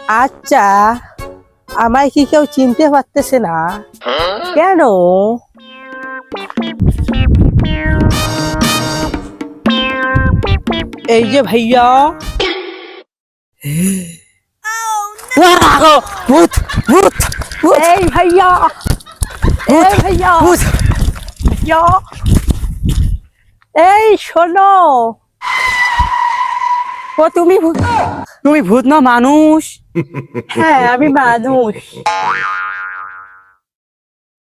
আচ্ছা, আমায় কি কেউ চিনতে পারতেছে না? কেন? এই যে ভাইয়া। ভূত ভূত ভূত এই ভাইয়া, এই ভাইয়া, ভূত ভাইয়া, এই শোনো। ও তুমি তুমি ভূত না মানুষ? হ্যাঁ, আমি মানুষ।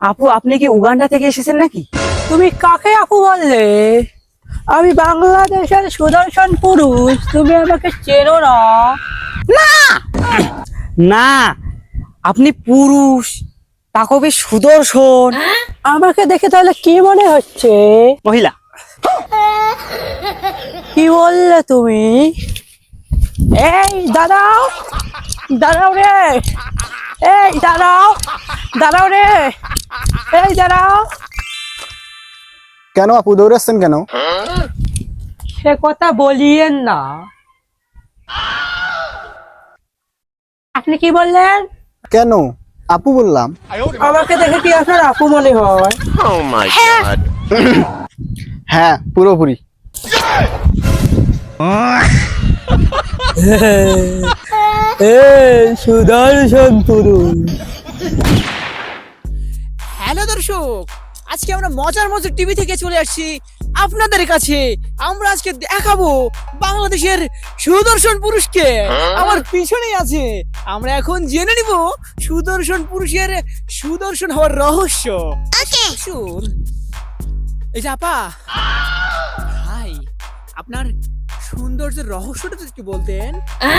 আপু আপনি কি উগান্ডা থেকে এসেছেন নাকি? তুমি কাকে আপু বললে? আমি বাংলাদেশের সুদর্শন পুরুষ, তুমি আমাকে চেনো না? না, আপনি পুরুষ, তাকে বেশ সুদর্শন। আমাকে দেখে তাহলে কি মনে হচ্ছে? মহিলা। কি বললে তুমি? এই দাঁড়াও, দাঁড়াও রে, এই দাঁড়াও, দাঁড়াও রে, এই দাঁড়াও। কেন আপু দৌড়াচ্ছেন কেন? সে কথা বলিয়েন না। আপনি কি বললেন? কেন আপু বললাম? আমাকে দেখে কি আপনার আপু মনে হয়? Oh my god. হ্যাঁ পুরোপুরি। এই সুদর্শন পুরুষ। হ্যালো দর্শক, আজকে আমরা মজার মজার টিভি থেকে চলে আসছি আপনাদের কাছে। আমরা আজকে দেখাবো বাংলাদেশের সুদর্শন পুরুষকে। আমার পিছনেই আছে। আমরা এখন জেনে নিব সুদর্শন পুরুষের সুদর্শন হওয়ার রহস্য। শুন, এই যে আপা, হাই, আপনার সৌন্দর্যের রহস্যটা যদি একটু বলতেন।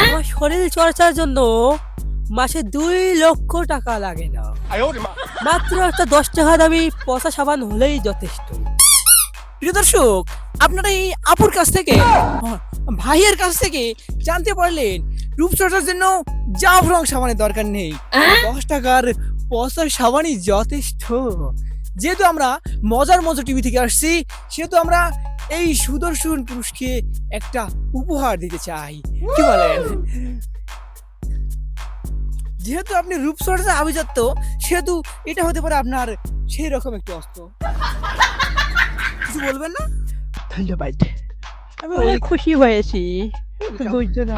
আমার শরীর চর্চার জন্য মাসে 2 লক্ষ টাকা লাগে না, মাত্র একটা 10 টাকা দামি পচা সাবান হলেই যথেষ্ট। প্রিয় দর্শক, আপনারা এই আপুর কাছ থেকে, ভাইয়ের কাছ থেকে জানতে পারলেন রূপচর্চার জন্য জাফরং সাবানের দরকার নেই, 10 টাকার পচা সাবানই যথেষ্ট। যেহেতু আমরা মজার মজার টিভি থেকে আসছি, সেহেতু আমরা এই সুদর্শন পুরুষকে একটা উপহার দিতে চাই। কি বলেন? যেহেতু আপনি রূপচর্চা আভিজাত্য, সেহেতু এটা হতে পারে আপনার সেই রকম একটি অস্ত্র। কিছু বলবেন না? ধন্যবাদ, আমি অনেক খুশি হয়েছি। বুঝছো না?